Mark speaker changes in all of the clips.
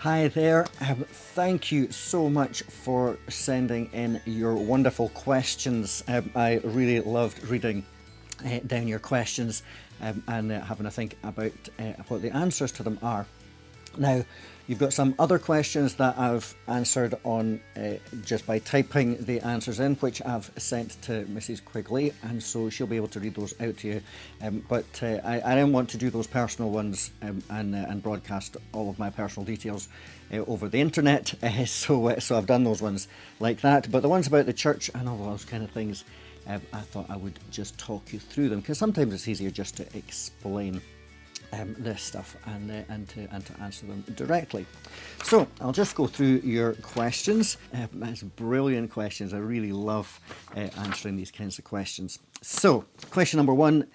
Speaker 1: Hi there. Thank you so much for sending in your wonderful questions. I really loved reading down your questions and having a think about what the answers to them are. Now, you've got some other questions that I've answered on just by typing the answers in, which I've sent to Mrs. Quigley, and so she'll be able to read those out to you. But I didn't want to do those personal ones and broadcast all of my personal details over the internet, so I've done those ones like that. But the ones about the church and all those kind of things, I thought I would just talk you through them, because sometimes it's easier just to explain this stuff and to answer them directly. So I'll just go through your questions. That's brilliant questions. I really love answering these kinds of questions. So question number one: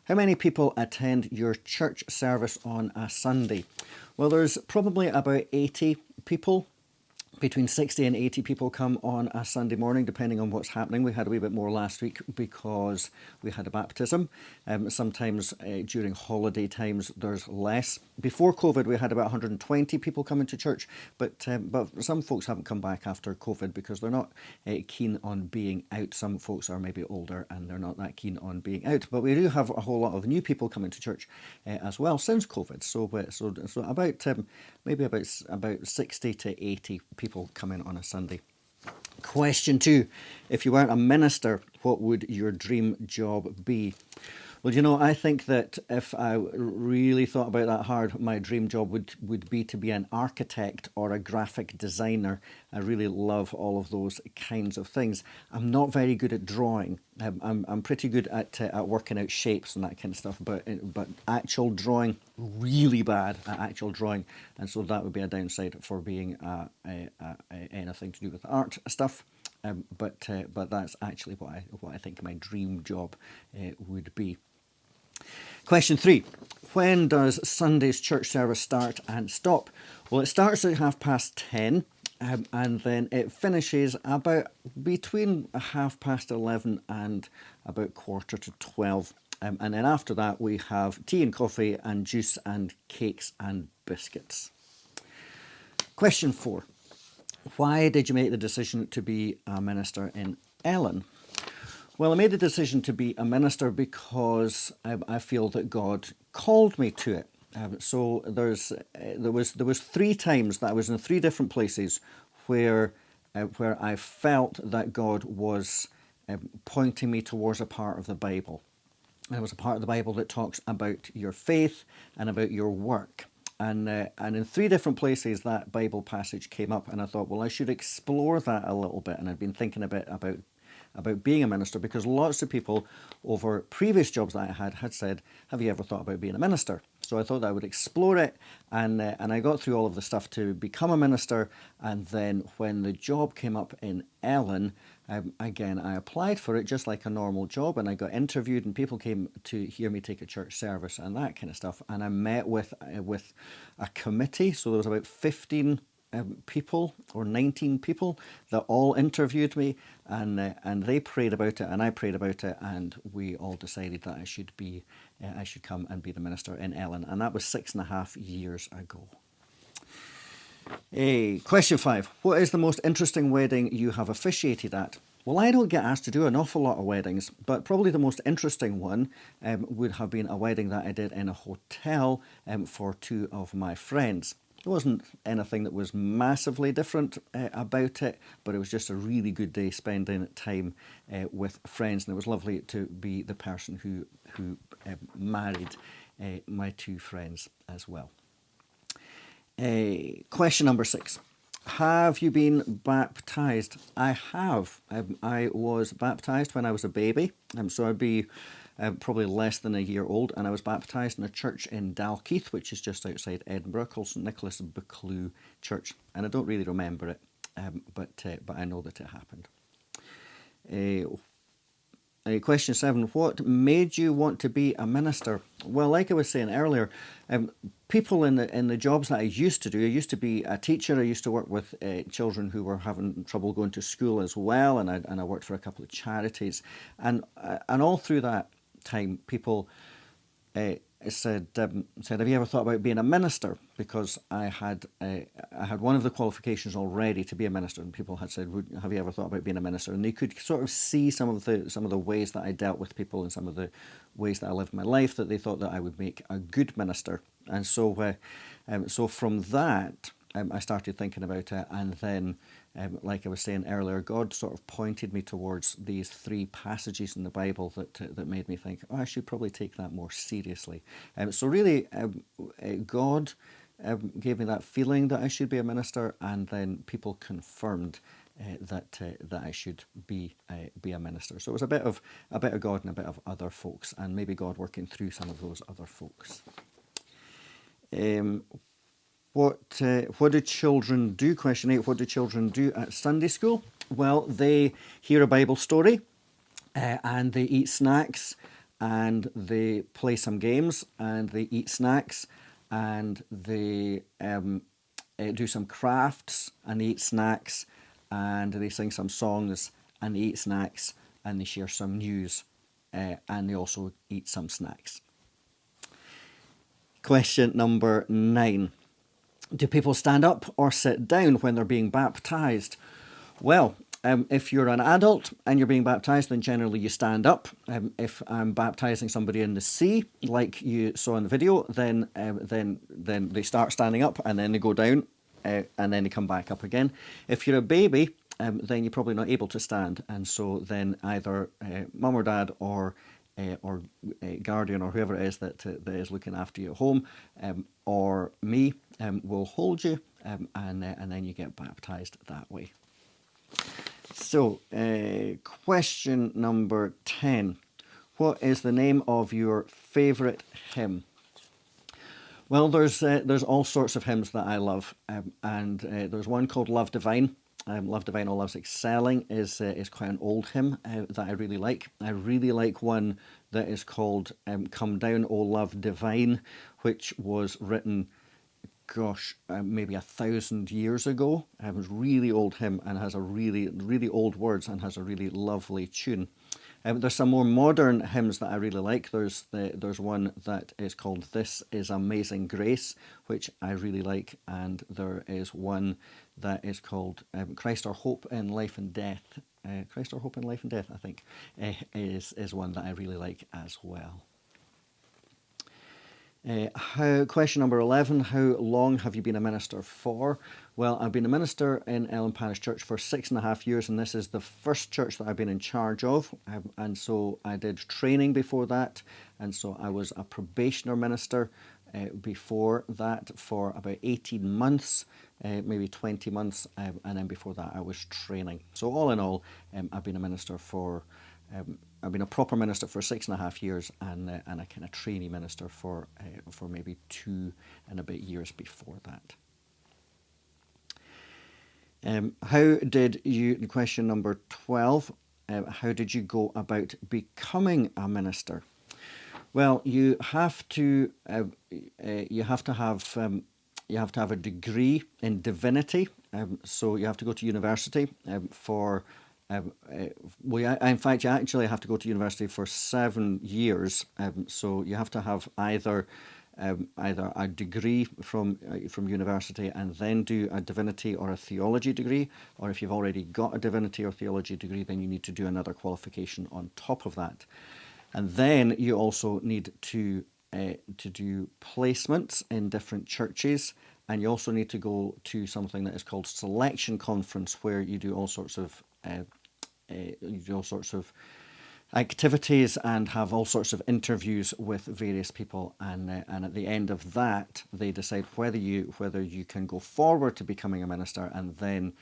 Speaker 1: how many people attend your church service on a Sunday? Well, there's probably about 80 people. Between 60 and 80 people come on a Sunday morning, depending on what's happening. We had a wee bit more last week because we had a baptism. Sometimes during holiday times there's less. Before COVID we had about 120 people coming to church, but some folks haven't come back after COVID because they're not keen on being out. Some folks are maybe older and they're not that keen on being out. But we do have a whole lot of new people coming to church as well since COVID. So about maybe about 60 to 80 people come in on a Sunday. Question two: if you weren't a minister, what would your dream job be? Well, I think that if I really thought about that hard, my dream job would be to be an architect or a graphic designer. I really love all of those kinds of things. I'm not very good at drawing. I'm pretty good at working out shapes and that kind of stuff, but actual drawing, really bad at actual drawing, and so that would be a downside for being anything to do with art stuff. But that's actually what I think my dream job would be. Question three: when does Sunday's church service start and stop? Well, it starts at 10:30 and then it finishes about between 11:30 and about 11:45. And then after that we have tea and coffee and juice and cakes and biscuits. Question four: why did you make the decision to be a minister in Ellon? Well, I made the decision to be a minister because I feel that God called me to it. So there was 3 times that I was in 3 different places where I felt that God was pointing me towards a part of the Bible. And it was a part of the Bible that talks about your faith and about your work. And in 3 different places that Bible passage came up, and I thought, well, I should explore that a little bit. And I'd been thinking a bit about being a minister, because lots of people over previous jobs that I had said, have you ever thought about being a minister? So I thought I would explore it, and I got through all of the stuff to become a minister. And then when the job came up in Ellon, again I applied for it just like a normal job, and I got interviewed and people came to hear me take a church service and that kind of stuff. And I met with a committee, so there was about 15 people or 19 people that all interviewed me, and they prayed about it and I prayed about it, and we all decided that I should come and be the minister in Ellon, and that was 6.5 years ago. Question 5: what is the most interesting wedding you have officiated at? Well, I don't get asked to do an awful lot of weddings, but probably the most interesting one would have been a wedding that I did in a hotel for 2 of my friends. It wasn't anything that was massively different about it, but it was just a really good day spending time with friends, and it was lovely to be the person who married my 2 friends as well. Question number 6: have you been baptised? I have. I was baptised when I was a baby, so I'd be probably less than a year old, and I was baptised in a church in Dalkeith, which is just outside Edinburgh, called St Nicholas Buccleuch Church, and I don't really remember it, but I know that it happened. Question 7: what made you want to be a minister? Well, like I was saying earlier, people in the jobs that I used to do, I used to be a teacher. I used to work with children who were having trouble going to school as well, and I worked for a couple of charities, and all through that time, people said, have you ever thought about being a minister? Because I had one of the qualifications already to be a minister, and people had said, have you ever thought about being a minister? And they could sort of see some of the ways that I dealt with people and some of the ways that I lived my life, that they thought that I would make a good minister. And so from that, I started thinking about it, and then, like I was saying earlier, God sort of pointed me towards these three passages in the Bible that made me think, oh, I should probably take that more seriously. So really, God gave me that feeling that I should be a minister, and then people confirmed that I should be a minister. So it was a bit of God and a bit of other folks, and maybe God working through some of those other folks. What do children do? Question 8. What do children do at Sunday school? Well, they hear a Bible story, and they eat snacks, and they play some games, and they eat snacks, and they do some crafts, and they eat snacks, and they sing some songs, and they eat snacks, and they share some news, and they also eat some snacks. Question number 9. Do people stand up or sit down when they're being baptised? Well, if you're an adult and you're being baptised, then generally you stand up. If I'm baptising somebody in the sea, like you saw in the video, then they start standing up and then they go down and then they come back up again. If you're a baby, then you're probably not able to stand, and so then either mum or dad or guardian or whoever it is that is looking after you at home, or me, will hold you, and then you get baptised that way. So, question number 10. What is the name of your favourite hymn? Well, there's all sorts of hymns that I love, and there's one called Love Divine. Love Divine, All Love's Excelling is quite an old hymn that I really like. I really like one that is called Come Down, O Love Divine, which was written, maybe 1,000 years ago. It was a really old hymn and has a really, really old words and has a really lovely tune. There's some more modern hymns that I really like. There's one that is called This Is Amazing Grace, which I really like, and there is one that is called Christ Our Hope in Life and Death. Christ Our Hope in Life and Death, I think, is one that I really like as well. Question number 11, how long have you been a minister for? Well, I've been a minister in Ellen Parish Church for 6.5 years, and this is the first church that I've been in charge of, and so I did training before that, and so I was a probationer minister before that for about 18 months, maybe 20 months, and then before that I was training. So all in all, I've been a minister for I've been a proper minister for 6.5 years, and a kind of trainee minister for maybe 2 and a bit years before that. How did you? Question number 12. How did you go about becoming a minister? Well, you have to have a degree in divinity. So you have to go to university for. In fact, you actually have to go to university for 7 years. So you have to have either a degree from university and then do a divinity or a theology degree, or if you've already got a divinity or theology degree, then you need to do another qualification on top of that. And then you also need to do placements in different churches, and you also need to go to something that is called selection conference, where you do all sorts of activities and have all sorts of interviews with various people, and at the end of that they decide whether you can go forward to becoming a minister, and then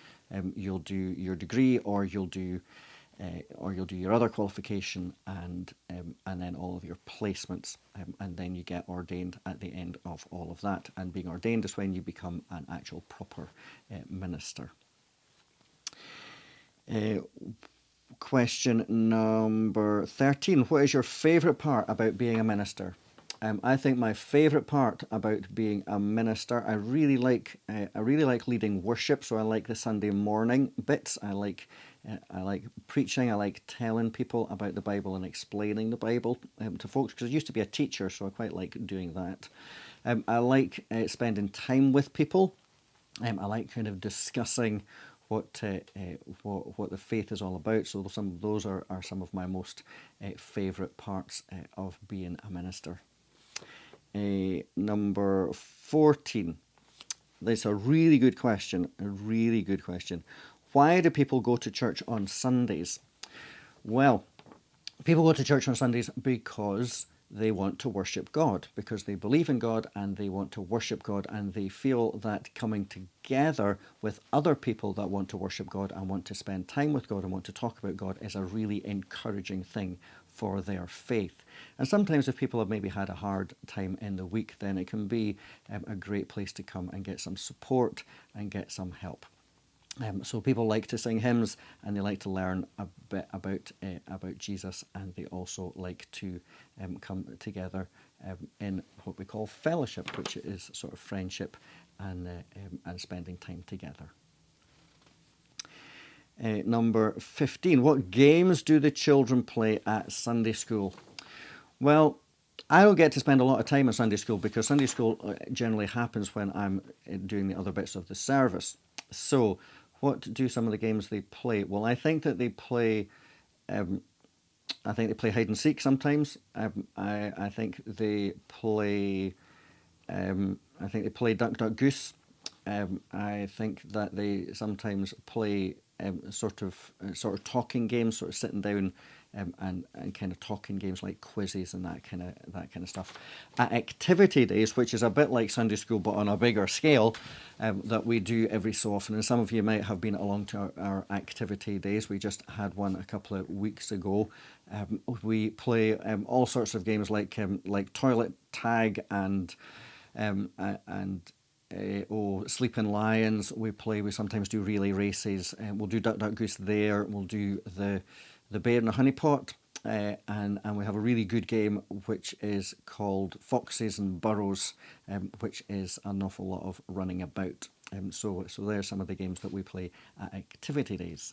Speaker 1: you'll do your degree, or you'll do your other qualification, and then all of your placements, and then you get ordained at the end of all of that. And being ordained is when you become an actual proper minister. Question number 13. What is your favourite part about being a minister? I think my favourite part about being a minister, I really like leading worship. So I like the Sunday morning bits. I like preaching. I like telling people about the Bible and explaining the Bible to folks, because I used to be a teacher, so I quite like doing that. I like spending time with people. I like kind of discussing what the faith is all about. So some of those are some of my most favourite parts of being a minister. Number 14. That's a really good question. A really good question. Why do people go to church on Sundays? Well, people go to church on Sundays because they want to worship God, because they believe in God and they want to worship God, and they feel that coming together with other people that want to worship God and want to spend time with God and want to talk about God is a really encouraging thing for their faith. And sometimes if people have maybe had a hard time in the week, then it can be a great place to come and get some support and get some help. So people like to sing hymns, and they like to learn a bit about Jesus, and they also like to come together in what we call fellowship, which is sort of friendship and spending time together. Number 15. What games do the children play at Sunday school? Well, I don't get to spend a lot of time at Sunday school, because Sunday school generally happens when I'm doing the other bits of the service. So what do some of the games they play? Well, I think they play hide and seek sometimes. I think they play Duck Duck Goose. I think that they sometimes play sort of talking games, sort of sitting down and kind of talking games like quizzes and that kind of stuff. At activity days, which is a bit like Sunday school but on a bigger scale, that we do every so often, and some of you might have been along to our activity days. We just had one a couple of weeks ago. We play all sorts of games like toilet tag and Sleeping Lions. We sometimes do relay races. We'll do Duck Duck Goose there. We'll do the Bear in the Honey Pot. And we have a really good game which is called Foxes and Burrows, which is an awful lot of running about. So there's some of the games that we play at activity days.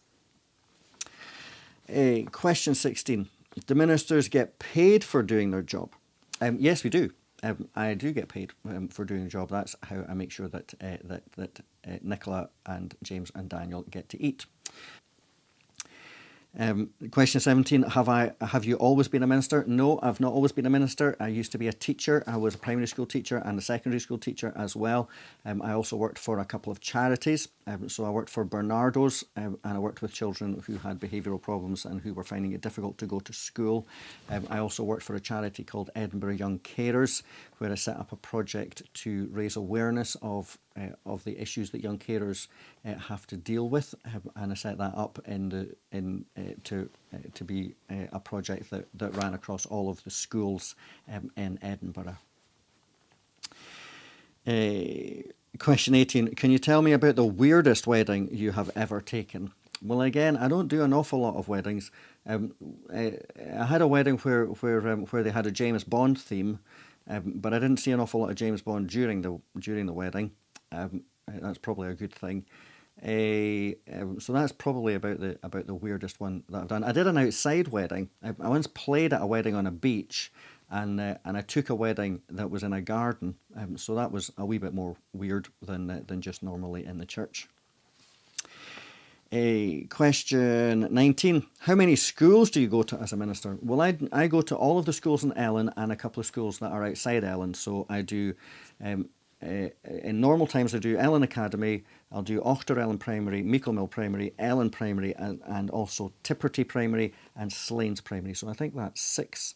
Speaker 1: Question 16. Do ministers get paid for doing their job? Yes, we do. I do get paid for doing the job. That's how I make sure that Nicola and James and Daniel get to eat. Question 17, have you always been a minister? No, I've not always been a minister. I used to be a teacher. I was a primary school teacher and a secondary school teacher as well. I also worked for a couple of charities. So I worked for Bernardo's, and I worked with children who had behavioural problems and who were finding it difficult to go to school. I also worked for a charity called Edinburgh Young Carers, where I set up a project to raise awareness of the issues that young carers have to deal with, and I set that up to be a project that ran across all of the schools in Edinburgh. Question 18. Can you tell me about the weirdest wedding you have ever taken? Well, again, I don't do an awful lot of weddings. I had a wedding where they had a James Bond theme, but I didn't see an awful lot of James Bond during the wedding. That's probably a good thing. So that's probably about the weirdest one that I've done. I did an outside wedding. I once played at a wedding on a beach, and I took a wedding that was in a garden. So that was a wee bit more weird than just normally in the church. Question 19. How many schools do you go to as a minister? Well, I go to all of the schools in Ellon and a couple of schools that are outside Ellon. So I do, in normal times, I do Ellon Academy, I'll do Auchterellon Primary, Meikle Primary, Ellon Primary, and also Tipperty Primary and Slains Primary. So I think that's six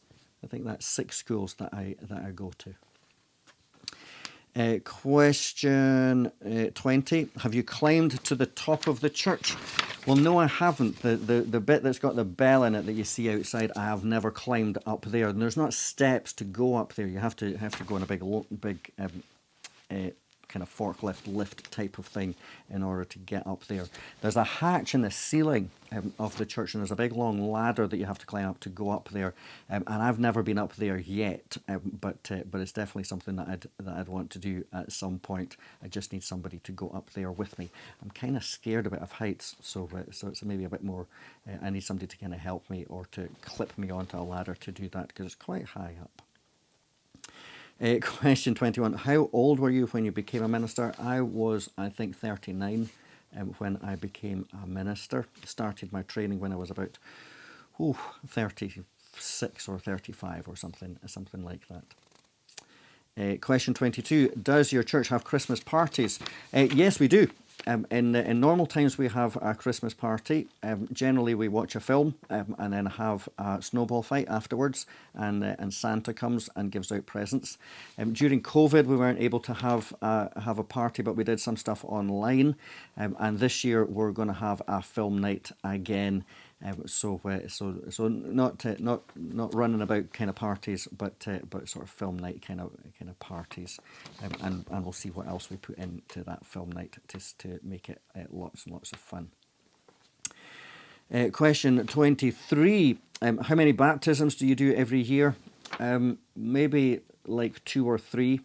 Speaker 1: schools that I go to. Question 20. Have you climbed to the top of the church? Well, no, I haven't. The bit that's got the bell in it that you see outside, I have never climbed up there. And there's not steps to go up there. You have to go on a big kind of forklift lift type of thing in order to get up there. There's a hatch in the ceiling of the church, and there's a big long ladder that you have to climb up to go up there. And I've never been up there yet, but it's definitely something that I'd want to do at some point. I just need somebody to go up there with me. I'm kind of scared a bit of heights, so it's maybe a bit more. I need somebody to kind of help me or to clip me onto a ladder to do that because it's quite high up. Question 21. How old were you when you became a minister? I was, I think, 39 when I became a minister. Started my training when I was about 36 or 35 or something like that. Question 22. Does your church have Christmas parties? Yes, we do. In normal times, we have a Christmas party. Generally, we watch a film and then have a snowball fight afterwards, and Santa comes and gives out presents. During COVID, we weren't able to have a party, but we did some stuff online. And this year, we're going to have a film night again. So not running about kind of parties, but sort of film night kind of parties, and we'll see what else we put into that film night just to make it lots and lots of fun. Question 23: how many baptisms do you do every year? Maybe like 2 or 3.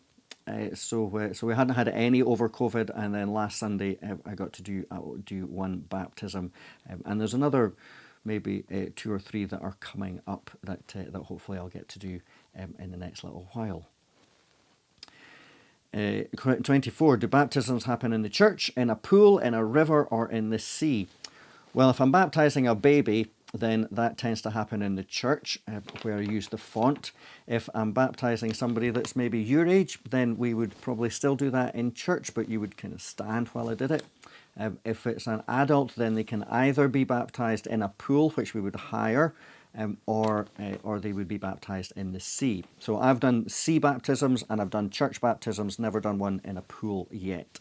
Speaker 1: So we hadn't had any over COVID, and then last Sunday I got to do one baptism, and there's another maybe 2 or 3 that are coming up that hopefully I'll get to do in the next little while. 24. Do baptisms happen in the church, in a pool, in a river, or in the sea? Well, if I'm baptising a baby, then that tends to happen in the church where I use the font. If I'm baptising somebody that's maybe your age, then we would probably still do that in church, but you would kind of stand while I did it. If it's an adult, then they can either be baptised in a pool, which we would hire, or they would be baptised in the sea. So I've done sea baptisms and I've done church baptisms, never done one in a pool yet.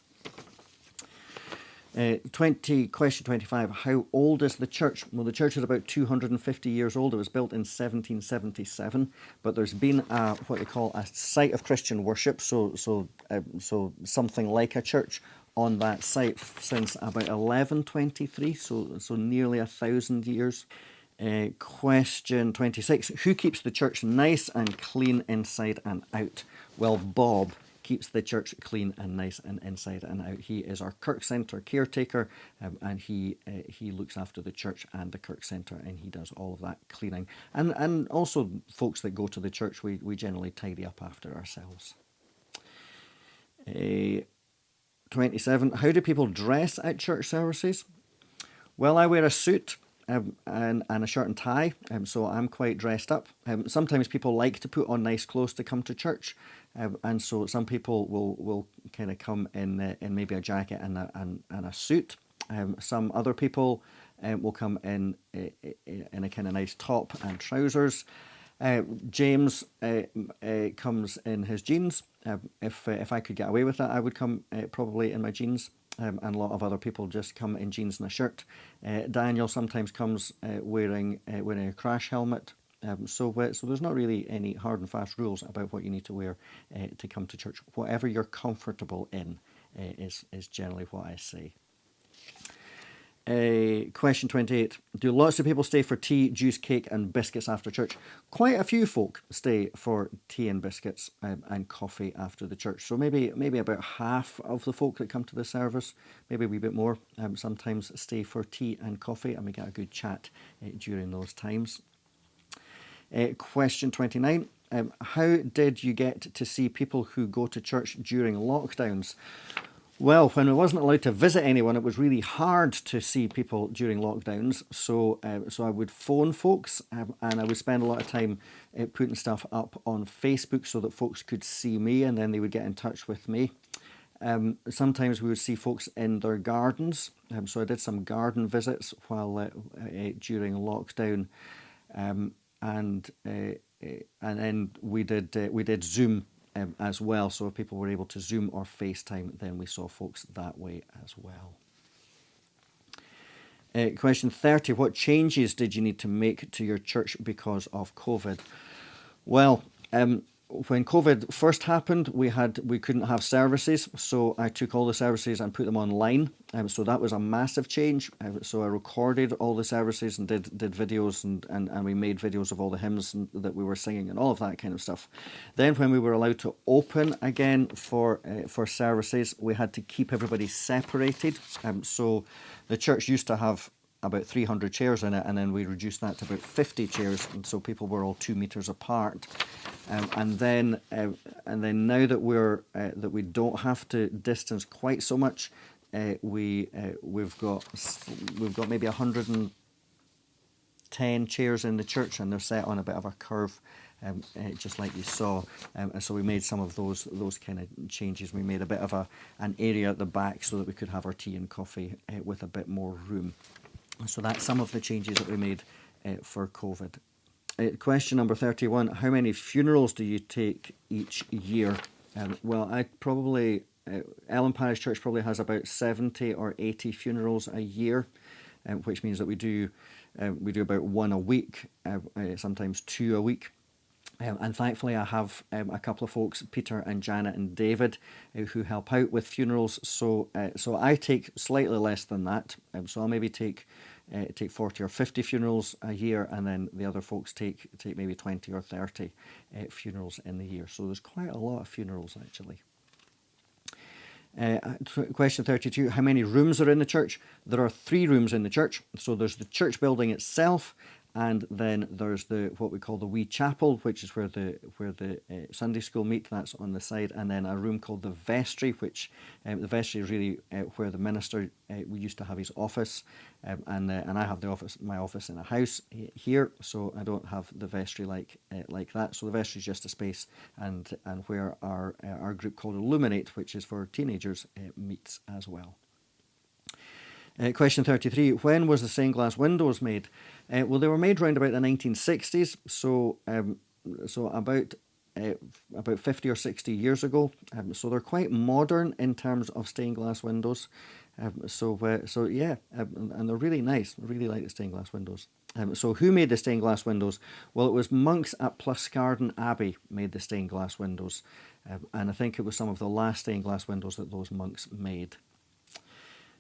Speaker 1: Question 25. How old is the church? Well, the church is about 250 years old. It was built in 1777, but there's been what they call a site of Christian worship, so something like a church on that site since about 1123, so nearly 1,000 years. Question 26. Who keeps the church nice and clean inside and out? Well, Bob keeps the church clean and nice and inside and out. He is our Kirk Centre caretaker, and he looks after the church and the Kirk Centre, and he does all of that cleaning. And also folks that go to the church, we generally tidy up after ourselves. 27. How do people dress at church services? Well, I wear a suit and a shirt and tie, so I'm quite dressed up. Sometimes people like to put on nice clothes to come to church, and so some people will kind of come in maybe a jacket and a suit. Some other people will come in a kind of nice top and trousers. James comes in his jeans. If I could get away with that, I would come probably in my jeans. And a lot of other people just come in jeans and a shirt. Daniel sometimes comes wearing a crash helmet. So there's not really any hard and fast rules about what you need to wear to come to church. Whatever you're comfortable in is generally what I say. Question 28. Do lots of people stay for tea, juice, cake and biscuits after church? Quite a few folk stay for tea and biscuits and coffee after the church. So maybe about half of the folk that come to the service, maybe a wee bit more, sometimes stay for tea and coffee, and we get a good chat during those times. Question 29. How did you get to see people who go to church during lockdowns? Well, when I wasn't allowed to visit anyone, it was really hard to see people during lockdowns. So I would phone folks, and I would spend a lot of time putting stuff up on Facebook so that folks could see me, and then they would get in touch with me. Sometimes we would see folks in their gardens. So I did some garden visits while during lockdown, and then we did Zoom. As well, so if people were able to Zoom or FaceTime, then we saw folks that way as well. Question 30. What changes did you need to make to your church because of COVID? Well, when COVID first happened, we couldn't have services, so I took all the services and put them online. So that was a massive change. So I recorded all the services and did videos, and we made videos of all the hymns that we were singing and all of that kind of stuff. Then when we were allowed to open again for services, we had to keep everybody separated. So the church used to have about 300 chairs in it, and then we reduced that to about 50 chairs, and so people were all 2 meters apart. And then now that we don't have to distance quite so much, we've got maybe 110 chairs in the church, and they're set on a bit of a curve, just like you saw. And so we made some of those kind of changes. We made a bit of an area at the back so that we could have our tea and coffee with a bit more room. So that's some of the changes that we made for COVID. Question number 31, how many funerals do you take each year? Well, Ellon Parish Church probably has about 70 or 80 funerals a year, which means that we do about one a week, sometimes 2 a week. And thankfully I have a couple of folks, Peter and Janet and David, who help out with funerals. So I take slightly less than that. So I'll maybe take 40 or 50 funerals a year, and then the other folks take maybe 20 or 30 funerals in the year. So there's quite a lot of funerals actually. Question 32, how many rooms are in the church? There are 3 rooms in the church. So there's the church building itself, and then there's what we call the wee chapel, which is where the Sunday school meet. That's on the side, and then a room called the vestry, which the vestry is really where the minister we used to have his office, and I have my office in a house here, so I don't have the vestry like that. So the vestry is just a space, and where our group called Illuminate, which is for teenagers, meets as well. Question 33, when was the stained glass windows made? Well, they were made around about the 1960s, so about 50 or 60 years ago. So they're quite modern in terms of stained glass windows. Yeah, and they're really nice. I really like the stained glass windows. So who made the stained glass windows? Well, it was monks at Pluscarden Abbey made the stained glass windows, and I think it was some of the last stained glass windows that those monks made.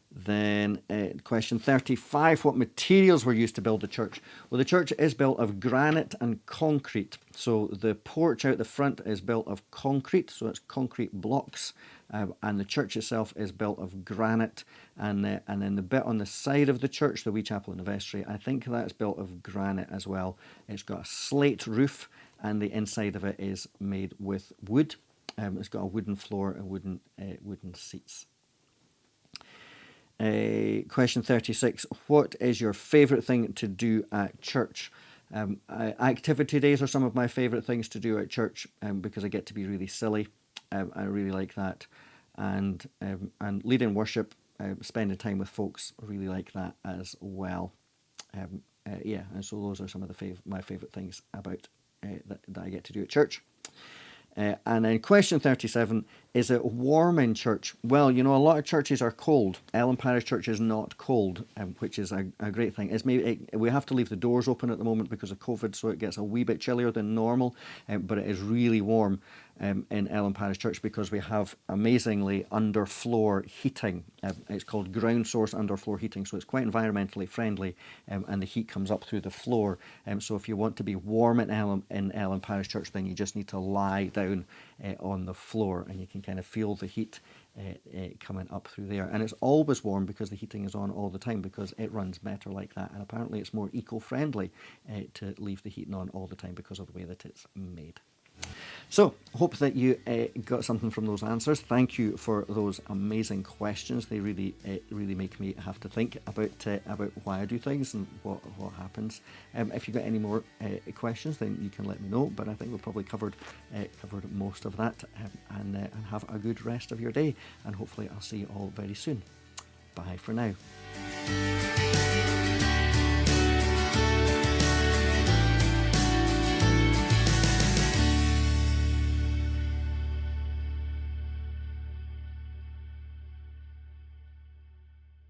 Speaker 1: Then question 35, what materials were used to build the church? Well, the church is built of granite and concrete. So the porch out the front is built of concrete, so it's concrete blocks, and the church itself is built of granite. And then the bit on the side of the church, the wee chapel and the vestry, I think that's built of granite as well. It's got a slate roof, and the inside of it is made with wood. It's got a wooden floor and wooden seats. Question 36, what is your favourite thing to do at church? Activity days are some of my favourite things to do at church, because I get to be really silly. I really like that. And leading worship, spending time with folks, I really like that as well. Yeah, and so those are some of my favourite things about that I get to do at church. And then question 37, is it warm in church? Well, a lot of churches are cold. Ellon Parish Church is not cold, which is a great thing. We have to leave the doors open at the moment because of COVID, so it gets a wee bit chillier than normal, but it is really warm in Ellon Parish Church because we have amazingly underfloor heating. It's called ground source underfloor heating, so it's quite environmentally friendly, and the heat comes up through the floor. So if you want to be warm in Ellon Parish Church, then you just need to lie down on the floor, and you can kind of feel the heat coming up through there. And it's always warm because the heating is on all the time, because it runs better like that. And apparently it's more eco-friendly to leave the heating on all the time because of the way that it's made. So, hope that you got something from those answers. Thank you for those amazing questions. They really make me have to think about why I do things and what happens. If you've got any more questions, then you can let me know. But I think we've probably covered most of that. And have a good rest of your day. And hopefully I'll see you all very soon. Bye for now.